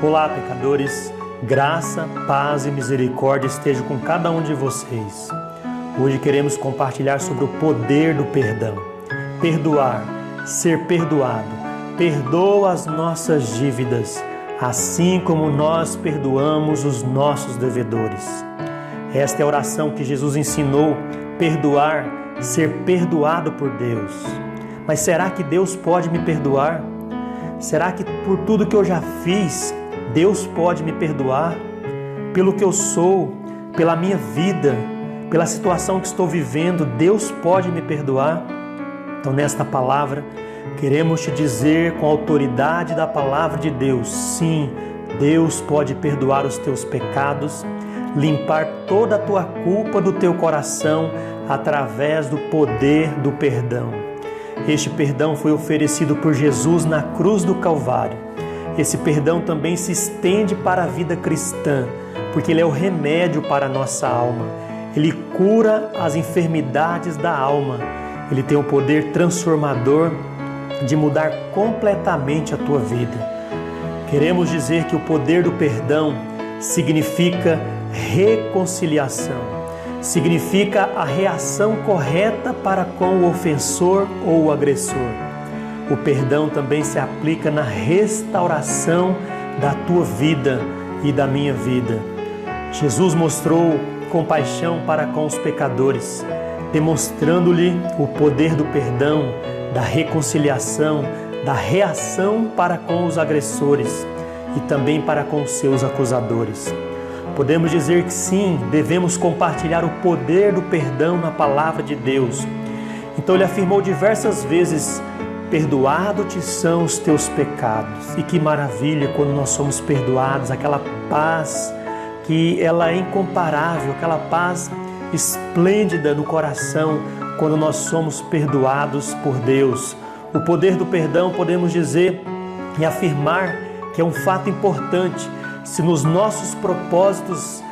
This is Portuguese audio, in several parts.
Olá, pecadores, graça, paz e misericórdia estejam com cada um de vocês. Hoje queremos compartilhar sobre o poder do perdão. Perdoar, ser perdoado. Perdoa as nossas dívidas, assim como nós perdoamos os nossos devedores. Esta é a oração que Jesus ensinou, perdoar, ser perdoado por Deus. Mas será que Deus pode me perdoar? Será que por tudo que eu já fiz, Deus pode me perdoar? Pelo que eu sou, pela minha vida, pela situação que estou vivendo, Deus pode me perdoar? Então, nesta palavra, queremos te dizer com a autoridade da palavra de Deus, sim, Deus pode perdoar os teus pecados, limpar toda a tua culpa do teu coração através do poder do perdão. Este perdão foi oferecido por Jesus na cruz do Calvário. Esse perdão também se estende para a vida cristã, porque ele é o remédio para a nossa alma. Ele cura as enfermidades da alma. Ele tem o poder transformador de mudar completamente a tua vida. Queremos dizer que o poder do perdão significa reconciliação. Significa a reação correta para com o ofensor ou o agressor. O perdão também se aplica na restauração da tua vida e da minha vida. Jesus mostrou compaixão para com os pecadores, demonstrando-lhe o poder do perdão, da reconciliação, da reação para com os agressores e também para com os seus acusadores. Podemos dizer que sim, devemos compartilhar o poder do perdão na palavra de Deus. Então ele afirmou diversas vezes, perdoado-te são os teus pecados. E que maravilha quando nós somos perdoados, aquela paz que ela é incomparável, aquela paz esplêndida no coração quando nós somos perdoados por Deus. O poder do perdão, podemos dizer e afirmar que é um fato importante. Se nos nossos propósitos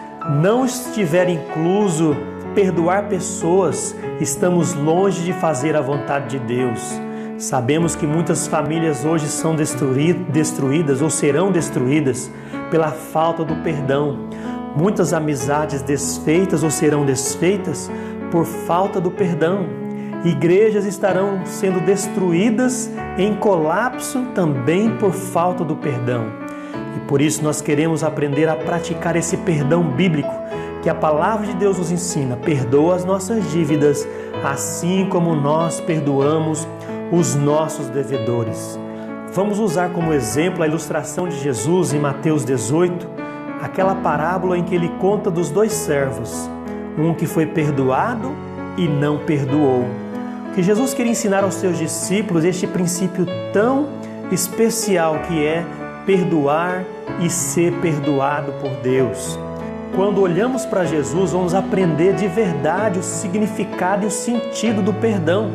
não estiver incluso perdoar pessoas, estamos longe de fazer a vontade de Deus. Sabemos que muitas famílias hoje são destruídas ou serão destruídas pela falta do perdão. Muitas amizades desfeitas ou serão desfeitas por falta do perdão. Igrejas estarão sendo destruídas em colapso também por falta do perdão. E por isso nós queremos aprender a praticar esse perdão bíblico que a palavra de Deus nos ensina. Perdoa as nossas dívidas, assim como nós perdoamos os nossos devedores. Vamos usar como exemplo a ilustração de Jesus em Mateus 18, aquela parábola em que ele conta dos dois servos, um que foi perdoado e não perdoou. Que Jesus queria ensinar aos seus discípulos este princípio tão especial que é perdoar e ser perdoado por Deus. Quando olhamos para Jesus, vamos aprender de verdade o significado e o sentido do perdão.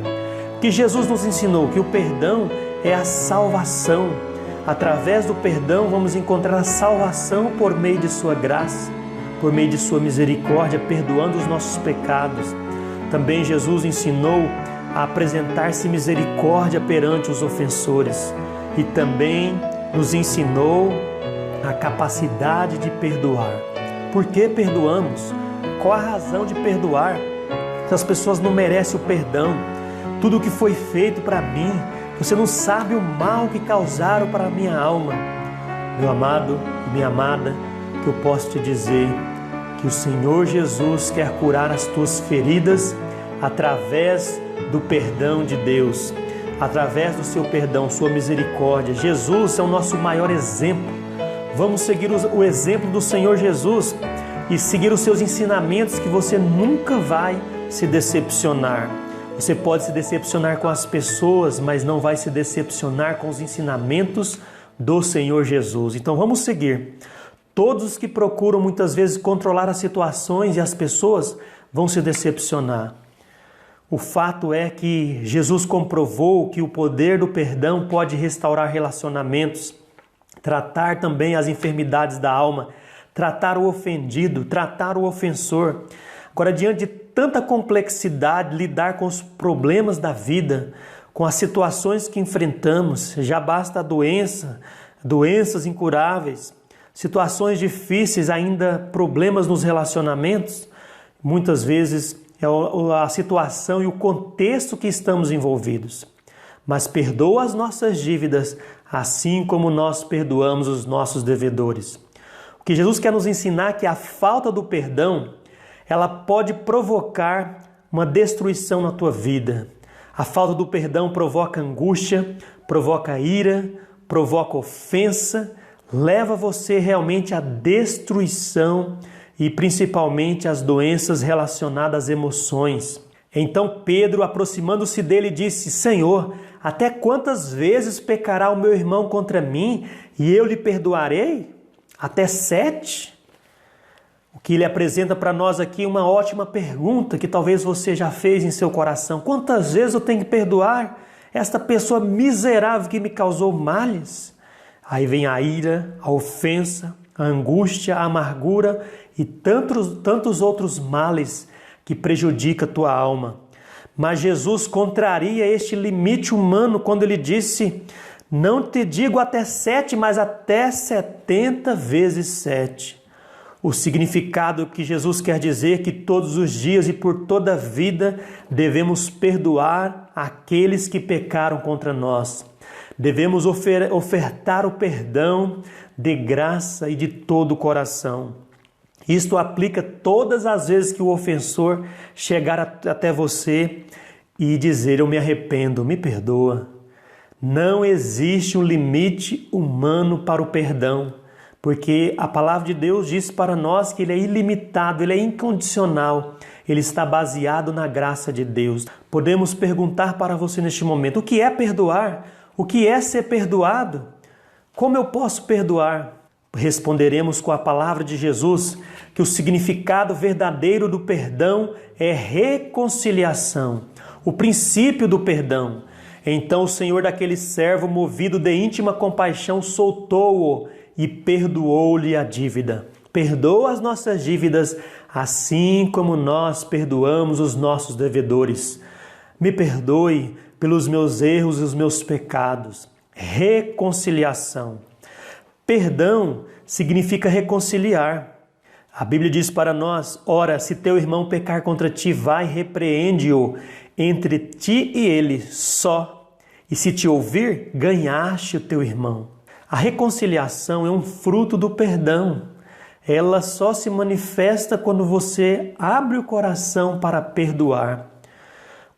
Que Jesus nos ensinou que o perdão é a salvação. Através do perdão vamos encontrar a salvação por meio de sua graça, por meio de sua misericórdia, perdoando os nossos pecados. Também Jesus ensinou a apresentar-se misericórdia perante os ofensores e também nos ensinou a capacidade de perdoar. Por que perdoamos? Qual a razão de perdoar? Se as pessoas não merecem o perdão, tudo o que foi feito para mim, você não sabe o mal que causaram para a minha alma. Meu amado e minha amada, que eu posso te dizer que o Senhor Jesus quer curar as tuas feridas através do perdão de Deus. Através do seu perdão, sua misericórdia. Jesus é o nosso maior exemplo. Vamos seguir o exemplo do Senhor Jesus e seguir os seus ensinamentos, que você nunca vai se decepcionar. Você pode se decepcionar com as pessoas, mas não vai se decepcionar com os ensinamentos do Senhor Jesus. Então vamos seguir. Todos os que procuram muitas vezes controlar as situações e as pessoas vão se decepcionar. O fato é que Jesus comprovou que o poder do perdão pode restaurar relacionamentos, tratar também as enfermidades da alma, tratar o ofendido, tratar o ofensor. Agora, diante de tanta complexidade, lidar com os problemas da vida, com as situações que enfrentamos, já basta a doenças incuráveis, situações difíceis, ainda problemas nos relacionamentos, muitas vezes é a situação e o contexto que estamos envolvidos. Mas perdoa as nossas dívidas, assim como nós perdoamos os nossos devedores. O que Jesus quer nos ensinar é que a falta do perdão, ela pode provocar uma destruição na tua vida. A falta do perdão provoca angústia, provoca ira, provoca ofensa, leva você realmente à destruição e principalmente às doenças relacionadas às emoções. Então Pedro, aproximando-se dele, disse: Senhor, até quantas vezes pecará o meu irmão contra mim e eu lhe perdoarei? Até 7? O que ele apresenta para nós aqui é uma ótima pergunta que talvez você já fez em seu coração. Quantas vezes eu tenho que perdoar esta pessoa miserável que me causou males? Aí vem a ira, a ofensa, a angústia, a amargura e tantos outros males que prejudicam a tua alma. Mas Jesus contraria este limite humano quando ele disse: não te digo até 7, mas até 70 vezes 7. O significado que Jesus quer dizer é que todos os dias e por toda a vida devemos perdoar aqueles que pecaram contra nós. Devemos ofertar o perdão de graça e de todo o coração. Isto aplica todas as vezes que o ofensor chegar até você e dizer: eu me arrependo, me perdoa. Não existe um limite humano para o perdão, porque a palavra de Deus diz para nós que ele é ilimitado, ele é incondicional, ele está baseado na graça de Deus. Podemos perguntar para você neste momento: o que é perdoar? O que é ser perdoado? Como eu posso perdoar? Responderemos com a palavra de Jesus que o significado verdadeiro do perdão é reconciliação, o princípio do perdão. Então o Senhor daquele servo, movido de íntima compaixão, soltou-o e perdoou-lhe a dívida. Perdoa as nossas dívidas, assim como nós perdoamos os nossos devedores. Me perdoe pelos meus erros e os meus pecados. Reconciliação. Perdão significa reconciliar. A Bíblia diz para nós: ora, se teu irmão pecar contra ti, vai, repreende-o entre ti e ele só. E se te ouvir, ganhaste o teu irmão. A reconciliação é um fruto do perdão. Ela só se manifesta quando você abre o coração para perdoar.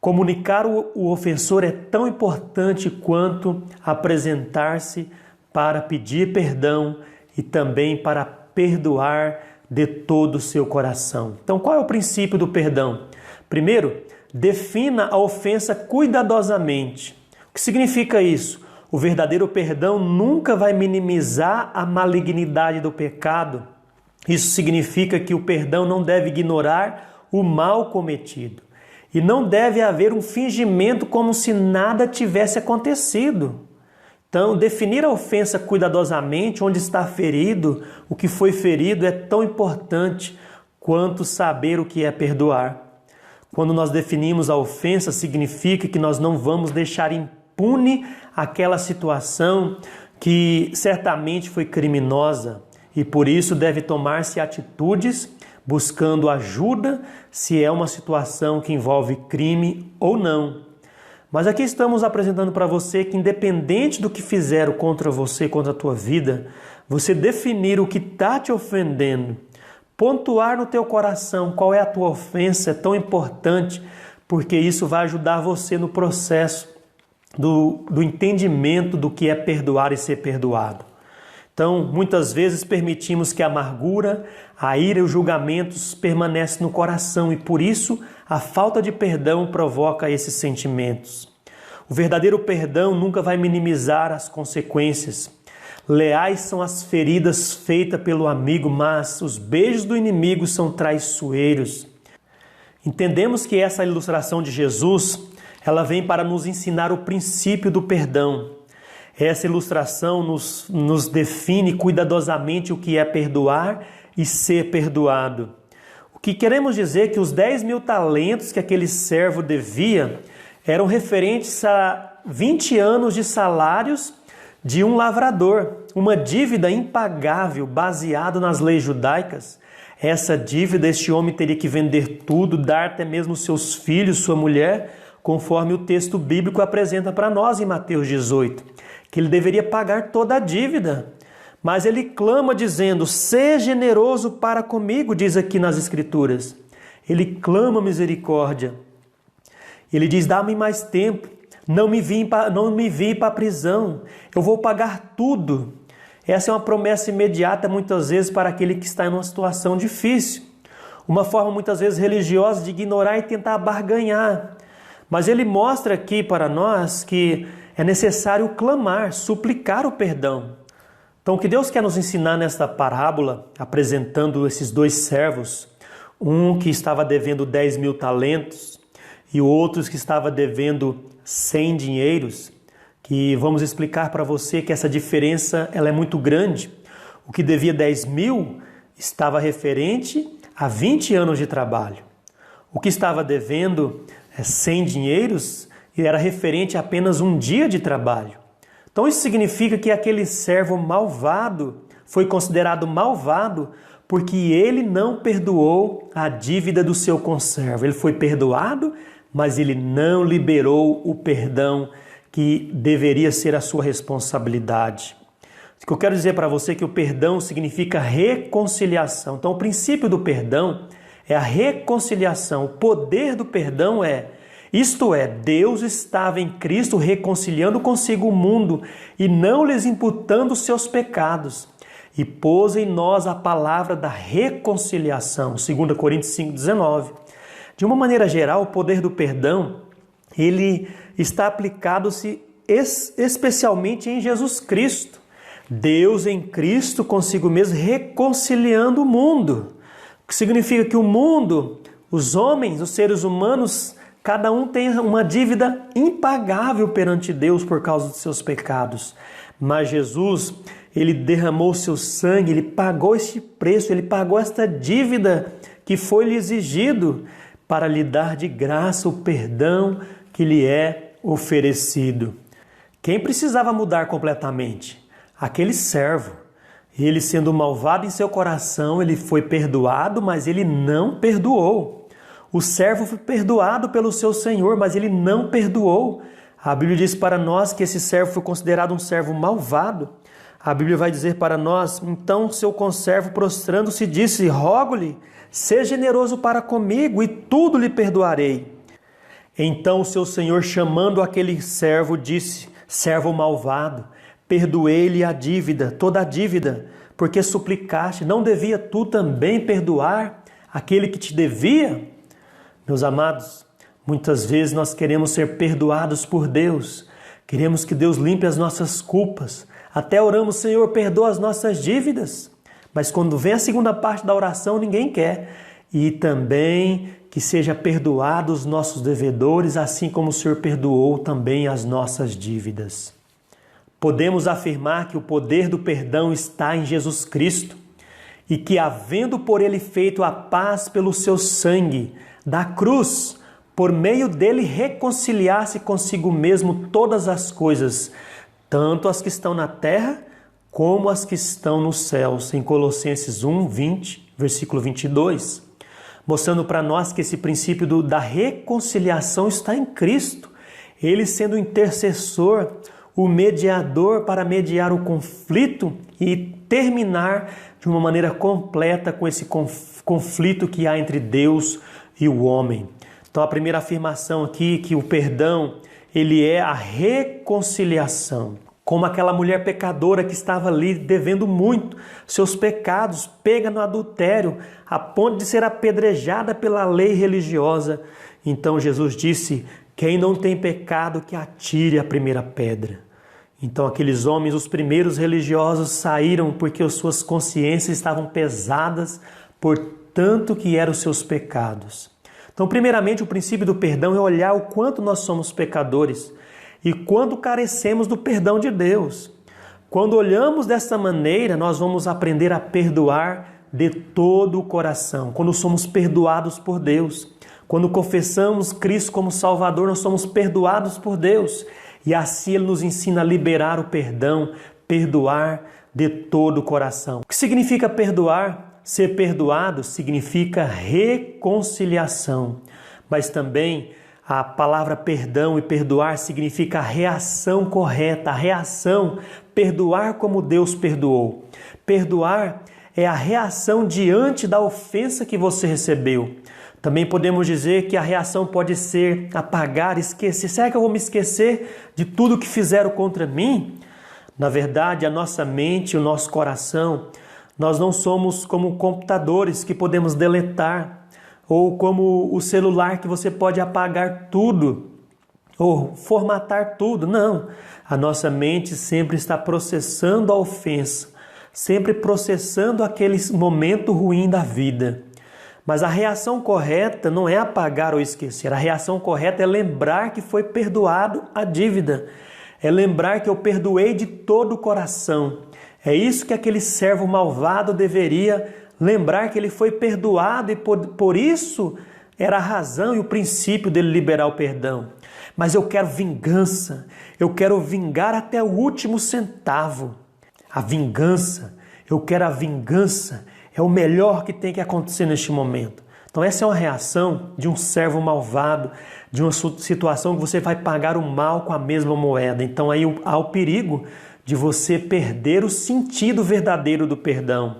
Comunicar o ofensor é tão importante quanto apresentar-se para pedir perdão e também para perdoar de todo o seu coração. Então, qual é o princípio do perdão? Primeiro, defina a ofensa cuidadosamente. O que significa isso? O verdadeiro perdão nunca vai minimizar a malignidade do pecado. Isso significa que o perdão não deve ignorar o mal cometido. E não deve haver um fingimento como se nada tivesse acontecido. Então, definir a ofensa cuidadosamente, onde está ferido, o que foi ferido, é tão importante quanto saber o que é perdoar. Quando nós definimos a ofensa, significa que nós não vamos deixar impune aquela situação que certamente foi criminosa e por isso deve tomar-se atitudes buscando ajuda se é uma situação que envolve crime ou não. Mas aqui estamos apresentando para você que independente do que fizeram contra você, contra a tua vida, você definir o que está te ofendendo, pontuar no teu coração qual é a tua ofensa é tão importante, porque isso vai ajudar você no processo do entendimento do que é perdoar e ser perdoado. Então, muitas vezes permitimos que a amargura, a ira e os julgamentos permanecem no coração e por isso a falta de perdão provoca esses sentimentos. O verdadeiro perdão nunca vai minimizar as consequências. Leais são as feridas feitas pelo amigo, mas os beijos do inimigo são traiçoeiros. Entendemos que essa ilustração de Jesus, ela vem para nos ensinar o princípio do perdão. Essa ilustração nos define cuidadosamente o que é perdoar e ser perdoado. O que queremos dizer é que os 10.000 talentos que aquele servo devia eram referentes a 20 anos de salários de um lavrador, uma dívida impagável baseada nas leis judaicas. Essa dívida, este homem teria que vender tudo, dar até mesmo seus filhos, sua mulher, conforme o texto bíblico apresenta para nós em Mateus 18, que ele deveria pagar toda a dívida. Mas ele clama dizendo, seja generoso para comigo, diz aqui nas Escrituras. Ele clama misericórdia. Ele diz, dá-me mais tempo, não me envie para a prisão, eu vou pagar tudo. Essa é uma promessa imediata muitas vezes para aquele que está em uma situação difícil. Uma forma muitas vezes religiosa de ignorar e tentar barganhar. Mas ele mostra aqui para nós que é necessário clamar, suplicar o perdão. Então o que Deus quer nos ensinar nesta parábola, apresentando esses dois servos, um que estava devendo 10.000 talentos e outros que estava devendo 100 dinheiros, que vamos explicar para você que essa diferença ela é muito grande. O que devia 10.000 estava referente a 20 anos de trabalho. O que estava devendo 100 dinheiros era referente a apenas um dia de trabalho. Então isso significa que aquele servo malvado foi considerado malvado porque ele não perdoou a dívida do seu conservo. Ele foi perdoado, mas ele não liberou o perdão que deveria ser a sua responsabilidade. O que eu quero dizer para você é que o perdão significa reconciliação. Então o princípio do perdão é a reconciliação. O poder do perdão isto é, Deus estava em Cristo reconciliando consigo o mundo e não lhes imputando os seus pecados. E pôs em nós a palavra da reconciliação, 2 Coríntios 5,19. De uma maneira geral, o poder do perdão, ele está aplicado-se especialmente em Jesus Cristo. Deus em Cristo consigo mesmo reconciliando o mundo. O que significa que o mundo, os homens, os seres humanos, cada um tem uma dívida impagável perante Deus por causa dos seus pecados. Mas Jesus, ele derramou seu sangue, ele pagou este preço, ele pagou esta dívida que foi lhe exigido para lhe dar de graça o perdão que lhe é oferecido. Quem precisava mudar completamente? Aquele servo. Ele sendo malvado em seu coração, ele foi perdoado, mas ele não perdoou. O servo foi perdoado pelo seu senhor, mas ele não perdoou. A Bíblia diz para nós que esse servo foi considerado um servo malvado. A Bíblia vai dizer para nós, então seu conservo prostrando-se disse, rogo-lhe, seja generoso para comigo e tudo lhe perdoarei. Então o seu senhor, chamando aquele servo, disse, servo malvado, perdoei-lhe a dívida, toda a dívida, porque suplicaste, não devia tu também perdoar aquele que te devia? Meus amados, muitas vezes nós queremos ser perdoados por Deus, queremos que Deus limpe as nossas culpas, até oramos, Senhor, perdoa as nossas dívidas, mas quando vem a segunda parte da oração, ninguém quer, e também que seja perdoado os nossos devedores, assim como o Senhor perdoou também as nossas dívidas. Podemos afirmar que o poder do perdão está em Jesus Cristo e que, havendo por ele feito a paz pelo seu sangue da cruz, por meio dele reconciliar-se consigo mesmo todas as coisas, tanto as que estão na terra como as que estão nos céus, em Colossenses 1, 20, versículo 22. Mostrando para nós que esse princípio da reconciliação está em Cristo. Ele sendo o intercessor, o mediador para mediar o conflito e terminar de uma maneira completa com esse conflito que há entre Deus e o homem. Então a primeira afirmação aqui que o perdão, ele é a reconciliação. Como aquela mulher pecadora que estava ali devendo muito seus pecados, pega no adultério, a ponto de ser apedrejada pela lei religiosa. Então Jesus disse, quem não tem pecado que atire a primeira pedra. Então aqueles homens, os primeiros religiosos, saíram porque as suas consciências estavam pesadas por tanto que eram os seus pecados. Então primeiramente o princípio do perdão é olhar o quanto nós somos pecadores e quando carecemos do perdão de Deus. Quando olhamos dessa maneira, nós vamos aprender a perdoar de todo o coração. Quando somos perdoados por Deus, quando confessamos Cristo como Salvador, nós somos perdoados por Deus. E assim Ele nos ensina a liberar o perdão, perdoar de todo o coração. O que significa perdoar? Ser perdoado significa reconciliação, mas também a palavra perdão e perdoar significa a reação correta, a reação, perdoar como Deus perdoou. Perdoar é a reação diante da ofensa que você recebeu. Também podemos dizer que a reação pode ser apagar, esquecer. Será que eu vou me esquecer de tudo que fizeram contra mim? Na verdade, a nossa mente, o nosso coração, nós não somos como computadores que podemos deletar, ou como o celular que você pode apagar tudo, ou formatar tudo. Não, a nossa mente sempre está processando a ofensa, sempre processando aquele momento ruim da vida. Mas a reação correta não é apagar ou esquecer, a reação correta é lembrar que foi perdoado a dívida, é lembrar que eu perdoei de todo o coração. É isso que aquele servo malvado deveria lembrar, que ele foi perdoado e por isso era a razão e o princípio dele liberar o perdão. Mas eu quero vingança, eu quero vingar até o último centavo. A vingança, eu quero a vingança, é o melhor que tem que acontecer neste momento. Então essa é uma reação de um servo malvado, de uma situação que você vai pagar o mal com a mesma moeda. Então aí há o perigo de você perder o sentido verdadeiro do perdão.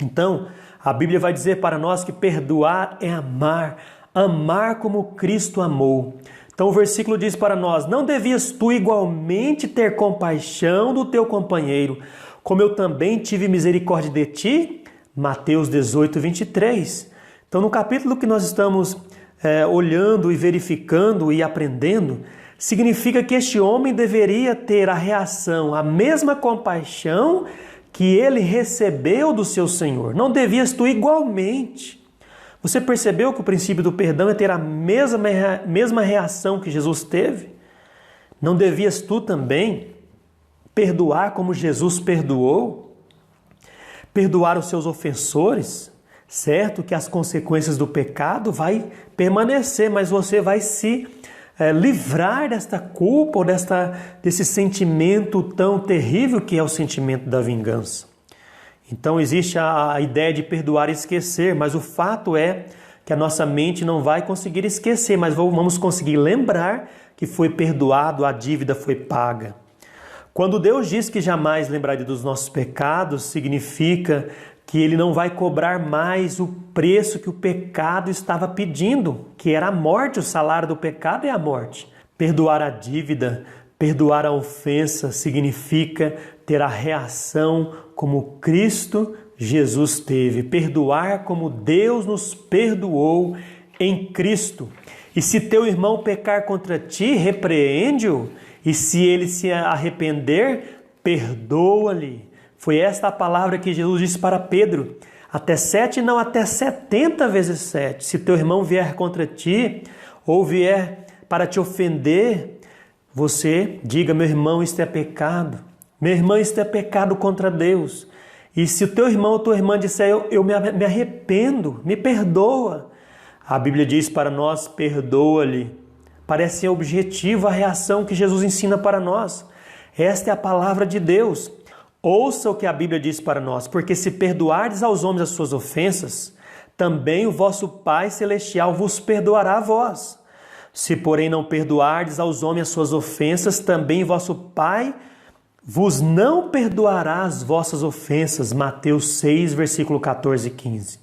Então, a Bíblia vai dizer para nós que perdoar é amar, amar como Cristo amou. Então o versículo diz para nós: não devias tu igualmente ter compaixão do teu companheiro, como eu também tive misericórdia de ti? Mateus 18, 23. Então no capítulo que nós estamos olhando e verificando e aprendendo, significa que este homem deveria ter a reação, a mesma compaixão que ele recebeu do seu Senhor. Não devias tu igualmente. Você percebeu que o princípio do perdão é ter a mesma reação que Jesus teve? Não devias tu também perdoar como Jesus perdoou? Perdoar os seus ofensores? Certo que as consequências do pecado vai permanecer, mas você vai se livrar desta culpa ou desse sentimento tão terrível que é o sentimento da vingança. Então existe a ideia de perdoar e esquecer, mas o fato é que a nossa mente não vai conseguir esquecer, mas vamos conseguir lembrar que foi perdoado, a dívida foi paga. Quando Deus diz que jamais lembraria dos nossos pecados, significa que Ele não vai cobrar mais o preço que o pecado estava pedindo, que era a morte. O salário do pecado é a morte. Perdoar a dívida, perdoar a ofensa, significa ter a reação como Cristo Jesus teve. Perdoar como Deus nos perdoou em Cristo. E se teu irmão pecar contra ti, repreende-o. E se ele se arrepender, perdoa-lhe. Foi esta a palavra que Jesus disse para Pedro: até 7, não, até 70 vezes 7. Se teu irmão vier contra ti, ou vier para te ofender, você diga: meu irmão, isto é pecado. Meu irmão, isto é pecado contra Deus. E se o teu irmão ou tua irmã disser: eu me arrependo, me perdoa. A Bíblia diz para nós: perdoa-lhe. Parece ser objetivo a reação que Jesus ensina para nós. Esta é a palavra de Deus. Ouça o que a Bíblia diz para nós: porque se perdoardes aos homens as suas ofensas, também o vosso Pai Celestial vos perdoará a vós. Se, porém, não perdoardes aos homens as suas ofensas, também vosso Pai vos não perdoará as vossas ofensas. Mateus 6, versículo 14 e 15.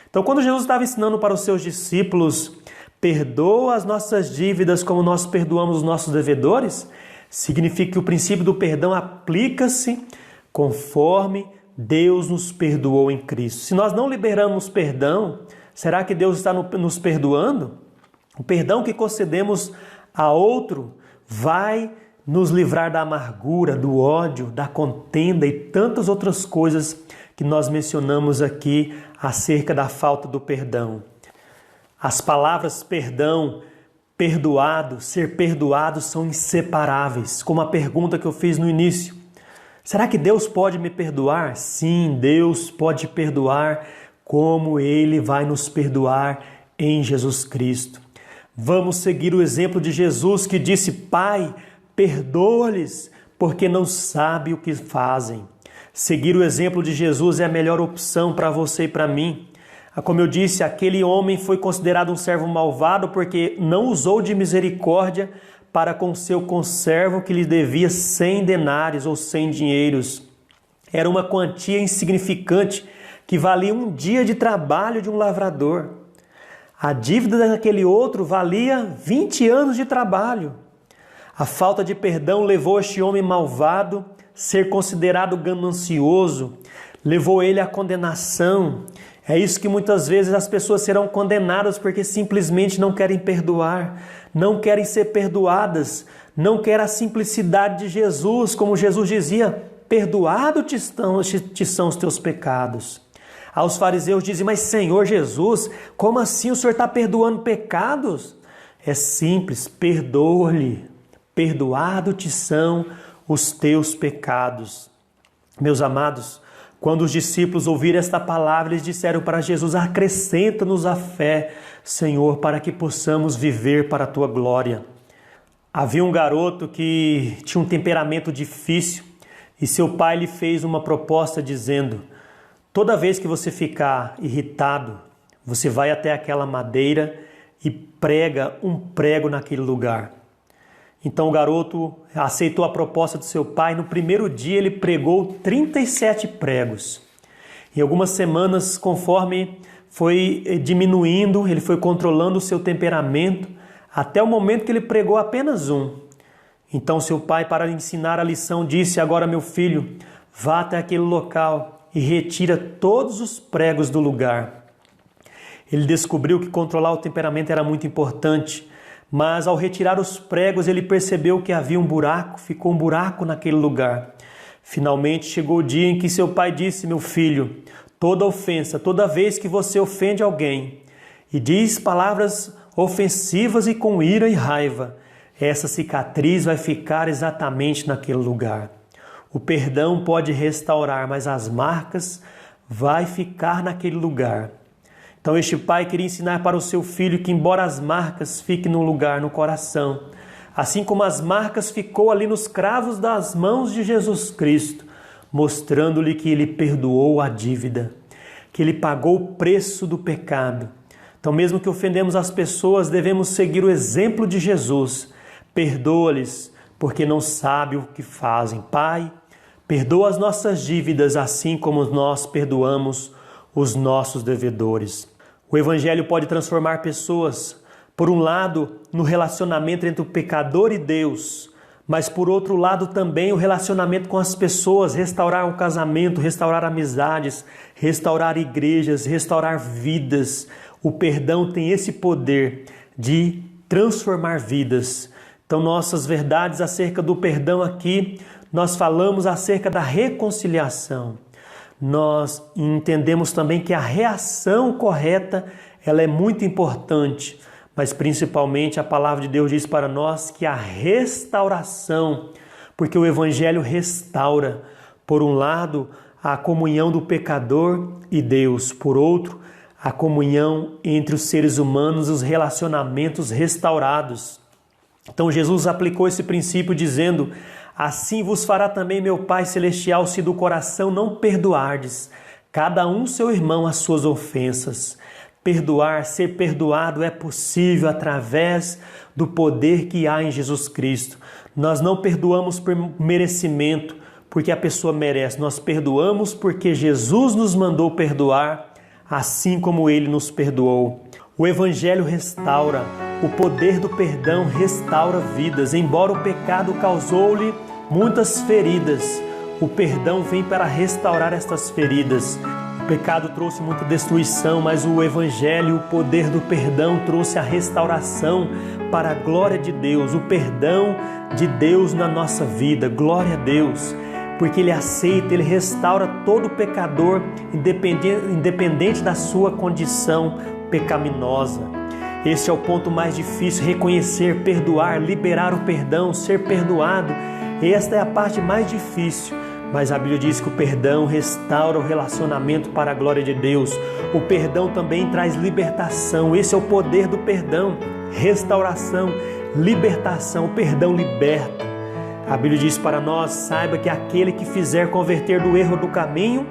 Então, quando Jesus estava ensinando para os seus discípulos: perdoa as nossas dívidas como nós perdoamos os nossos devedores, significa que o princípio do perdão aplica-se conforme Deus nos perdoou em Cristo. Se nós não liberamos perdão, será que Deus está nos perdoando? O perdão que concedemos a outro vai nos livrar da amargura, do ódio, da contenda e tantas outras coisas que nós mencionamos aqui acerca da falta do perdão. As palavras perdão, perdoado, ser perdoado são inseparáveis, como a pergunta que eu fiz no início. Será que Deus pode me perdoar? Sim, Deus pode perdoar, como Ele vai nos perdoar em Jesus Cristo. Vamos seguir o exemplo de Jesus, que disse: Pai, perdoa-lhes, porque não sabem o que fazem. Seguir o exemplo de Jesus é a melhor opção para você e para mim. Como eu disse, aquele homem foi considerado um servo malvado porque não usou de misericórdia para com seu conservo que lhe devia 100 denários ou 100 dinheiros. Era uma quantia insignificante que valia um dia de trabalho de um lavrador. A dívida daquele outro valia 20 anos de trabalho. A falta de perdão levou este homem malvado a ser considerado ganancioso, levou ele à condenação. É isso que muitas vezes as pessoas serão condenadas porque simplesmente não querem perdoar, não querem ser perdoadas, não querem a simplicidade de Jesus, como Jesus dizia, perdoado te são os teus pecados. Aos fariseus dizem, mas Senhor Jesus, como assim o Senhor está perdoando pecados? É simples, perdoa-lhe, perdoado te são os teus pecados. Meus amados, quando os discípulos ouviram esta palavra, eles disseram para Jesus, acrescenta-nos a fé, Senhor, para que possamos viver para a tua glória. Havia um garoto que tinha um temperamento difícil e seu pai lhe fez uma proposta dizendo, toda vez que você ficar irritado, você vai até aquela madeira e prega um prego naquele lugar. Então o garoto aceitou a proposta do seu pai. No primeiro dia ele pregou 37 pregos. Em algumas semanas, conforme foi diminuindo, ele foi controlando o seu temperamento, até o momento que ele pregou apenas um. Então seu pai, para ensinar a lição, disse, agora meu filho, vá até aquele local e retira todos os pregos do lugar. Ele descobriu que controlar o temperamento era muito importante, mas ao retirar os pregos ele percebeu que havia um buraco, ficou um buraco naquele lugar. Finalmente chegou o dia em que seu pai disse, meu filho, toda ofensa, toda vez que você ofende alguém e diz palavras ofensivas e com ira e raiva, essa cicatriz vai ficar exatamente naquele lugar. O perdão pode restaurar, mas as marcas vai ficar naquele lugar. Então este pai queria ensinar para o seu filho que embora as marcas fiquem no lugar, no coração, assim como as marcas ficou ali nos cravos das mãos de Jesus Cristo, mostrando-lhe que ele perdoou a dívida, que ele pagou o preço do pecado. Então mesmo que ofendemos as pessoas, devemos seguir o exemplo de Jesus. Perdoa-lhes, porque não sabem o que fazem. Pai, perdoa as nossas dívidas, assim como nós perdoamos os nossos devedores. O Evangelho pode transformar pessoas, por um lado, no relacionamento entre o pecador e Deus, mas por outro lado também o relacionamento com as pessoas, restaurar o casamento, restaurar amizades, restaurar igrejas, restaurar vidas. O perdão tem esse poder de transformar vidas. Então nossas verdades acerca do perdão aqui, nós falamos acerca da reconciliação. Nós entendemos também que a reação correta, ela é muito importante, mas principalmente a palavra de Deus diz para nós que a restauração, porque o Evangelho restaura, por um lado, a comunhão do pecador e Deus, por outro, a comunhão entre os seres humanos, os relacionamentos restaurados. Então Jesus aplicou esse princípio dizendo, assim vos fará também meu Pai Celestial, se do coração não perdoardes, cada um seu irmão as suas ofensas. Perdoar, ser perdoado é possível através do poder que há em Jesus Cristo. Nós não perdoamos por merecimento, porque a pessoa merece. Nós perdoamos porque Jesus nos mandou perdoar, assim como Ele nos perdoou. O Evangelho restaura. O poder do perdão restaura vidas. Embora o pecado causou-lhe muitas feridas, o perdão vem para restaurar estas feridas. O pecado trouxe muita destruição, mas o Evangelho, o poder do perdão, trouxe a restauração para a glória de Deus. O perdão de Deus na nossa vida. Glória a Deus. Porque Ele aceita, Ele restaura todo pecador, independente da sua condição pecaminosa. Este é o ponto mais difícil, reconhecer, perdoar, liberar o perdão, ser perdoado. Esta é a parte mais difícil, mas a Bíblia diz que o perdão restaura o relacionamento para a glória de Deus. O perdão também traz libertação, esse é o poder do perdão, restauração, libertação. O perdão liberta. A Bíblia diz para nós: saiba que aquele que fizer converter do erro do caminho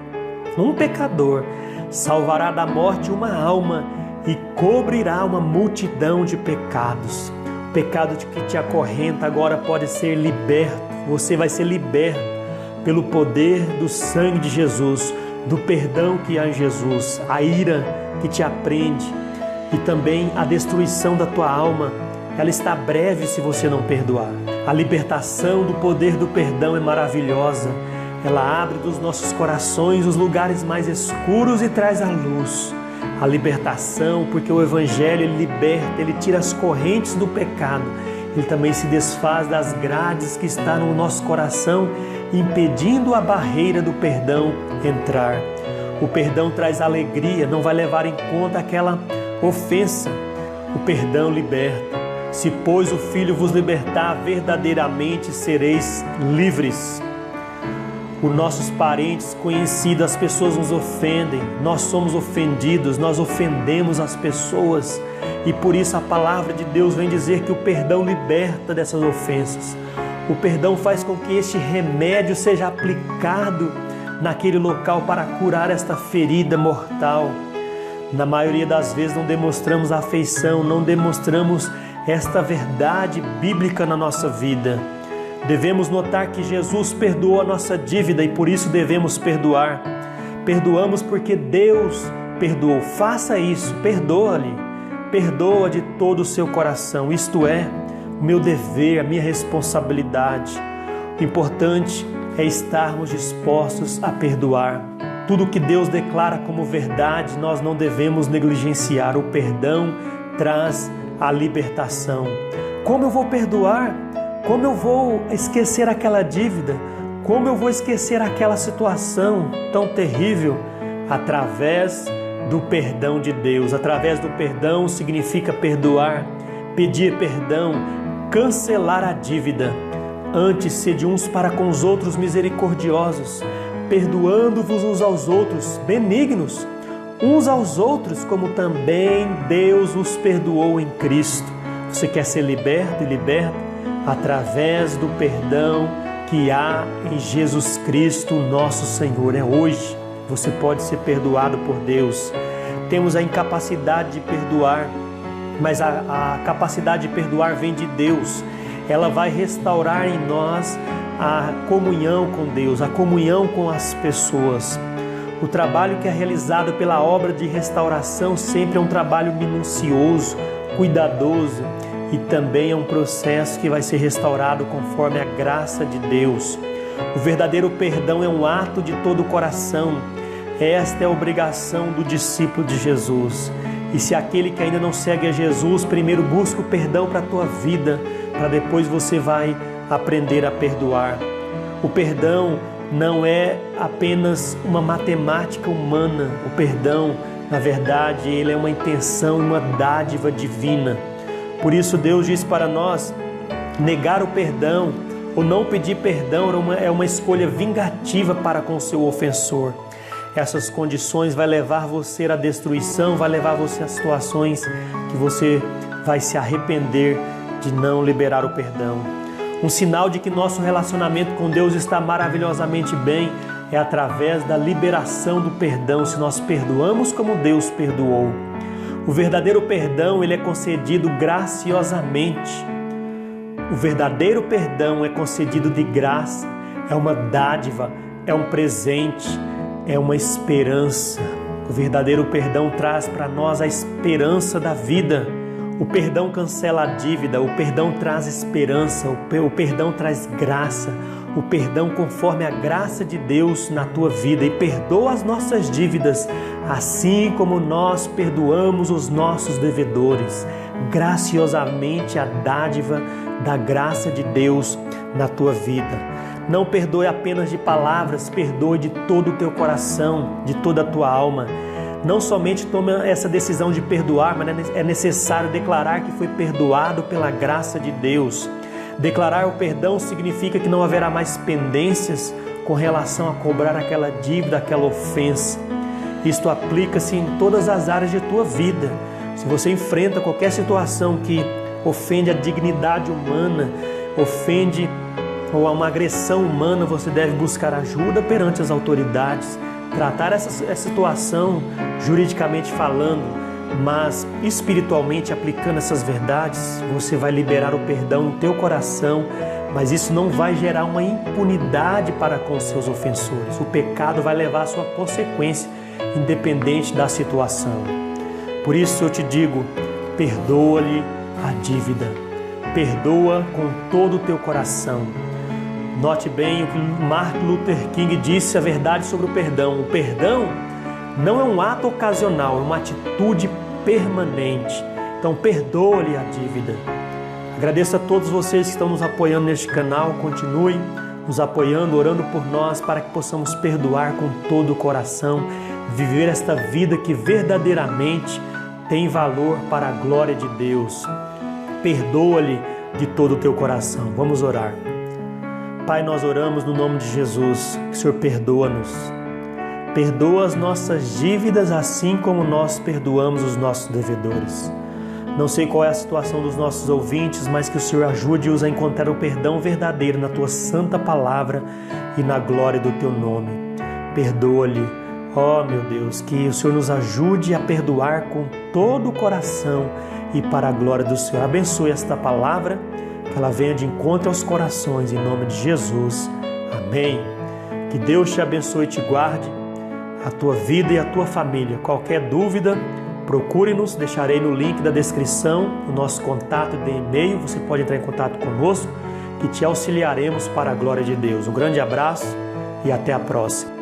um pecador, salvará da morte uma alma e cobrirá uma multidão de pecados. O pecado que te acorrenta agora pode ser liberto. Você vai ser liberto pelo poder do sangue de Jesus, do perdão que há em Jesus, a ira que te aprende e também a destruição da tua alma. Ela está breve se você não perdoar. A libertação do poder do perdão é maravilhosa. Ela abre dos nossos corações os lugares mais escuros e traz a luz. A libertação, porque o Evangelho ele liberta, ele tira as correntes do pecado. Ele também se desfaz das grades que estão no nosso coração, impedindo a barreira do perdão entrar. O perdão traz alegria, não vai levar em conta aquela ofensa. O perdão liberta. Se, pois, o Filho vos libertar, verdadeiramente sereis livres. Os nossos parentes, conhecidos, as pessoas nos ofendem, nós somos ofendidos, nós ofendemos as pessoas. E por isso a palavra de Deus vem dizer que o perdão liberta dessas ofensas. O perdão faz com que este remédio seja aplicado naquele local para curar esta ferida mortal. Na maioria das vezes não demonstramos afeição, não demonstramos esta verdade bíblica na nossa vida. Devemos notar que Jesus perdoou a nossa dívida e por isso devemos perdoar. Perdoamos porque Deus perdoou. Faça isso, perdoa-lhe. Perdoa de todo o seu coração. Isto é o meu dever, a minha responsabilidade. O importante é estarmos dispostos a perdoar. Tudo que Deus declara como verdade, nós não devemos negligenciar. O perdão traz a libertação. Como eu vou perdoar? Como eu vou esquecer aquela dívida? Como eu vou esquecer aquela situação tão terrível? Através do perdão de Deus. Através do perdão significa perdoar, pedir perdão, cancelar a dívida. Antes, sede uns para com os outros misericordiosos, perdoando-vos uns aos outros, benignos, uns aos outros, como também Deus os perdoou em Cristo. Você quer ser liberto e liberta? Através do perdão que há em Jesus Cristo, nosso Senhor. É hoje. Você pode ser perdoado por Deus. Temos a incapacidade de perdoar, mas a capacidade de perdoar vem de Deus. Ela vai restaurar em nós a comunhão com Deus, a comunhão com as pessoas. O trabalho que é realizado pela obra de restauração sempre é um trabalho minucioso, cuidadoso e também é um processo que vai ser restaurado conforme a graça de Deus. O verdadeiro perdão é um ato de todo o coração. Esta é a obrigação do discípulo de Jesus. E se aquele que ainda não segue a Jesus, primeiro busca o perdão para a tua vida, para depois você vai aprender a perdoar. O perdão não é apenas uma matemática humana. O perdão, na verdade, ele é uma intenção e uma dádiva divina. Por isso Deus diz para nós, negar o perdão ou não pedir perdão é uma escolha vingativa para com o seu ofensor. Essas condições vai levar você à destruição, vai levar você a situações que você vai se arrepender de não liberar o perdão. Um sinal de que nosso relacionamento com Deus está maravilhosamente bem é através da liberação do perdão, se nós perdoamos como Deus perdoou. O verdadeiro perdão, ele é concedido graciosamente. O verdadeiro perdão é concedido de graça, é uma dádiva, é um presente, é uma esperança. O verdadeiro perdão traz para nós a esperança da vida. O perdão cancela a dívida, o perdão traz esperança, o perdão traz graça, o perdão conforme a graça de Deus na tua vida e perdoa as nossas dívidas, assim como nós perdoamos os nossos devedores. Graciosamente a dádiva da graça de Deus na tua vida. Não perdoe apenas de palavras, perdoe de todo o teu coração, de toda a tua alma. Não somente toma essa decisão de perdoar, mas é necessário declarar que foi perdoado pela graça de Deus. Declarar o perdão significa que não haverá mais pendências com relação a cobrar aquela dívida, aquela ofensa. Isto aplica-se em todas as áreas de tua vida. Se você enfrenta qualquer situação que ofende a dignidade humana, ofende ou a uma agressão humana, você deve buscar ajuda perante as autoridades, tratar essa situação juridicamente falando, mas espiritualmente aplicando essas verdades, você vai liberar o perdão no teu coração, mas isso não vai gerar uma impunidade para com os seus ofensores. O pecado vai levar a sua consequência, independente da situação. Por isso eu te digo, perdoa-lhe a dívida. Perdoa com todo o teu coração. Note bem o que Martin Luther King disse, a verdade sobre o perdão. O perdão não é um ato ocasional, é uma atitude permanente. Então perdoa-lhe a dívida. Agradeço a todos vocês que estão nos apoiando neste canal. Continuem nos apoiando, orando por nós, para que possamos perdoar com todo o coração, viver esta vida que verdadeiramente tem valor para a glória de Deus. Perdoa-lhe de todo o teu coração. Vamos orar. Pai, nós oramos no nome de Jesus, que o Senhor perdoa-nos. Perdoa as nossas dívidas assim como nós perdoamos os nossos devedores. Não sei qual é a situação dos nossos ouvintes, mas que o Senhor ajude-os a encontrar o perdão verdadeiro na Tua santa palavra e na glória do Teu nome. Perdoa-lhe, ó meu Deus, que o Senhor nos ajude a perdoar com todo o coração e para a glória do Senhor. Abençoe esta palavra, que ela venha de encontro aos corações, em nome de Jesus. Amém. Que Deus te abençoe e te guarde, a tua vida e a tua família. Qualquer dúvida, procure-nos, deixarei no link da descrição o nosso contato de e-mail, você pode entrar em contato conosco, que te auxiliaremos para a glória de Deus. Um grande abraço e até a próxima.